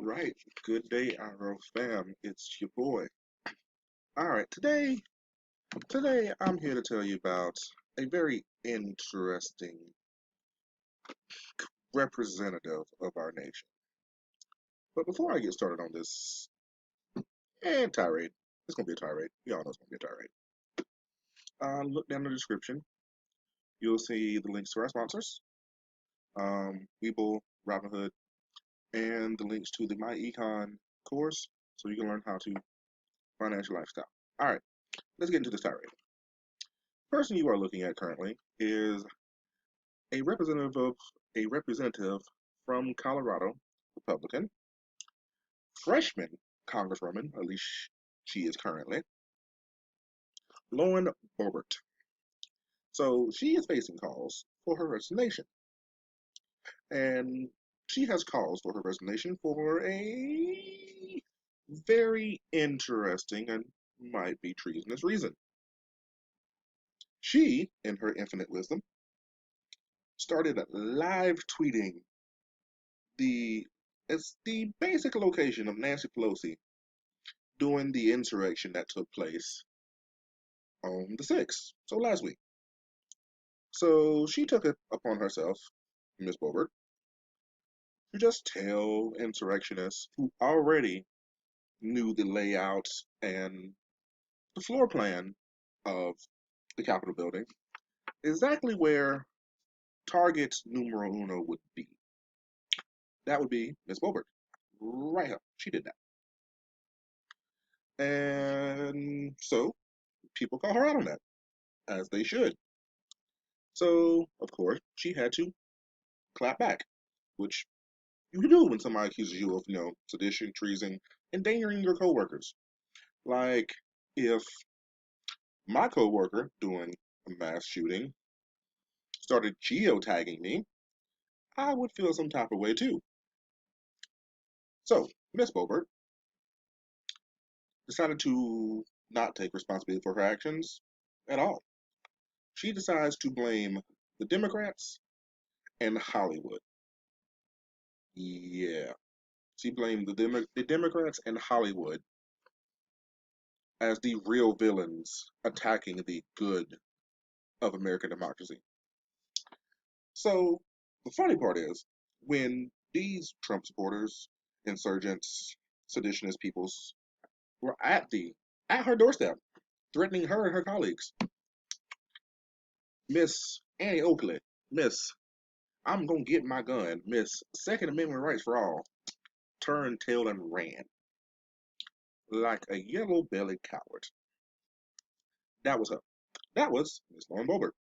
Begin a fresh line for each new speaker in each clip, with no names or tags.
right, good day, Arrow fam. It's your boy. All right, today I'm here to tell you about a very interesting representative of our nation. But before I get started on this tirade, it's gonna be a tirade. Y'all know it's gonna be a tirade. Look down in the description. You'll see the links to our sponsors, Webull, Robinhood, and the links to the My Econ course, so you can learn how to finance your lifestyle. All right, let's get into this tirade. Person you are looking at currently is a representative from Colorado, Republican, freshman Congresswoman, at least she is currently, Lauren Boebert. So she is facing calls for her resignation, and she has calls for her resignation for a very interesting and might be treasonous reason. She, in her infinite wisdom, started live tweeting the it's the basic location of Nancy Pelosi during the insurrection that took place on the 6th, so last week. So she took it upon herself, Miss Boebert, to just tell insurrectionists who already knew the layout and the floor plan of the Capitol building exactly where target numero uno would be. That would be Miss Boebert. Right here. She did that. And so people call her out on that, as they should. So, of course, she had to clap back, which you do when somebody accuses you of, sedition, treason, endangering your coworkers. Like, if my coworker doing a mass shooting started geotagging me, I would feel some type of way too. So, Miss Boebert decided to not take responsibility for her actions at all. She decides to blame the Democrats and Hollywood. Yeah, she blamed the Democrats and Hollywood as the real villains attacking the good of American democracy. So the funny part is when these Trump supporters, insurgents, seditionist peoples were at her doorstep, threatening her and her colleagues. Miss Annie Oakley, Miss I'm gonna get my gun, Miss Second Amendment rights for all, turned tail and ran like a yellow bellied coward. That was her. That was Miss Lauren Boebert.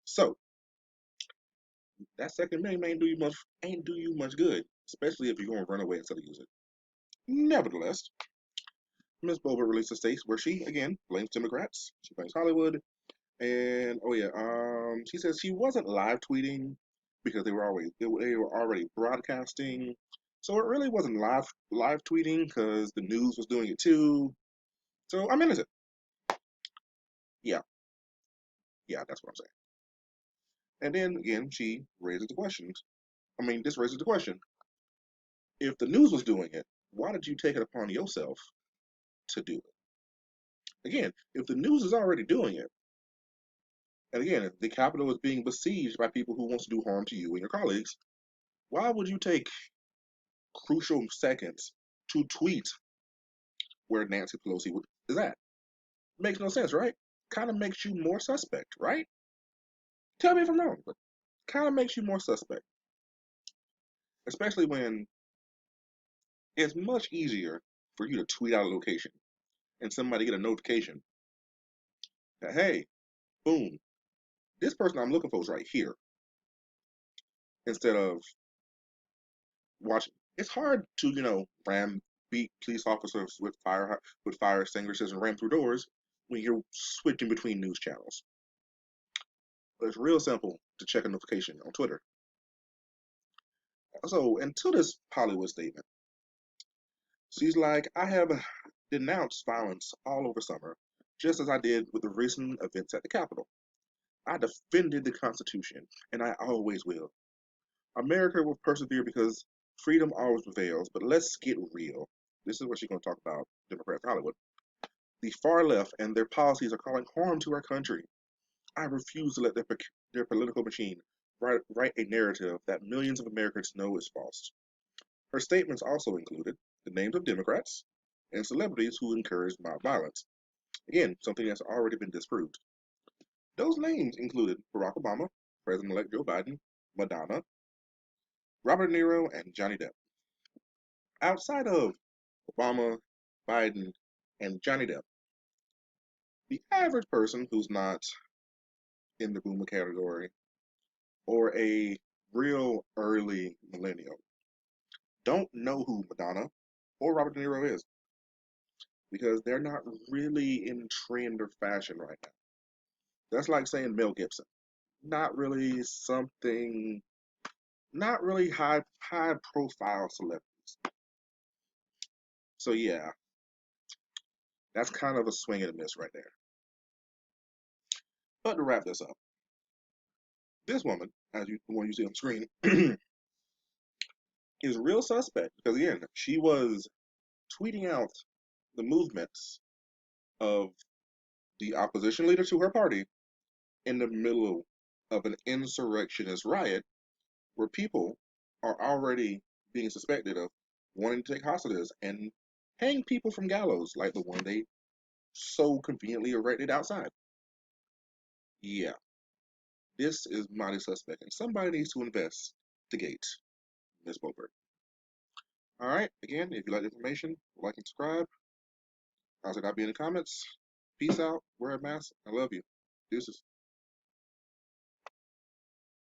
So that Second Amendment ain't do you much good, especially if you're gonna run away instead of use it. Nevertheless, Ms. Boebert released a statement where she again blames Democrats, she blames Hollywood, and oh yeah, she says she wasn't live tweeting because they were already broadcasting, so it really wasn't live tweeting because the news was doing it too. So I'm innocent. Yeah, yeah, that's what I'm saying. And then again, she raises the questions. This raises the question: if the news was doing it, why did you take it upon yourself to do it? Again, if the news is already doing it, and again, if the Capitol is being besieged by people who want to do harm to you and your colleagues, why would you take crucial seconds to tweet where Nancy Pelosi is at? Makes no sense, right? Kind of makes you more suspect, right? Tell me if I'm wrong, but kind of makes you more suspect, especially when it's much easier for you to tweet out a location and somebody get a notification that, hey, boom, this person I'm looking for is right here, instead of watching. It's hard to, ram beat police officers with fire extinguishers and ram through doors when you're switching between news channels. But it's real simple to check a notification on Twitter. So until this Hollywood statement, she's like, I have denounced violence all over summer, just as I did with the recent events at the Capitol. I defended the Constitution, and I always will. America will persevere because Freedom always prevails, but let's get real. This is what she's going to talk about Democrats in Hollywood. The far left and their policies are causing harm to our country. I refuse to let their political machine write a narrative that millions of Americans know is false. Her statements also included the names of Democrats and celebrities who encouraged mob violence. Again, something that's already been disproved. Those names included Barack Obama, President-elect Joe Biden, Madonna, Robert De Niro, and Johnny Depp. Outside of Obama, Biden, and Johnny Depp, the average person who's not in the boomer category or a real early millennial don't know who Madonna or Robert De Niro is because they're not really in trend or fashion right now. That's like saying Mel Gibson. Not really something, not really high profile celebrities. So yeah, that's kind of a swing and a miss right there. But to wrap this up, this woman, the one you see on screen, is a real suspect because again, she was tweeting out the movements of the opposition leader to her party in the middle of an insurrectionist riot where people are already being suspected of wanting to take hostages and hang people from gallows like the one they so conveniently erected outside. Yeah, this is mighty suspect, and somebody needs to investigate Miss Boebert. All right, again, if you like the information, like and subscribe. I'll say that be in the comments. Peace out. Wear a mask. I love you. Deuces.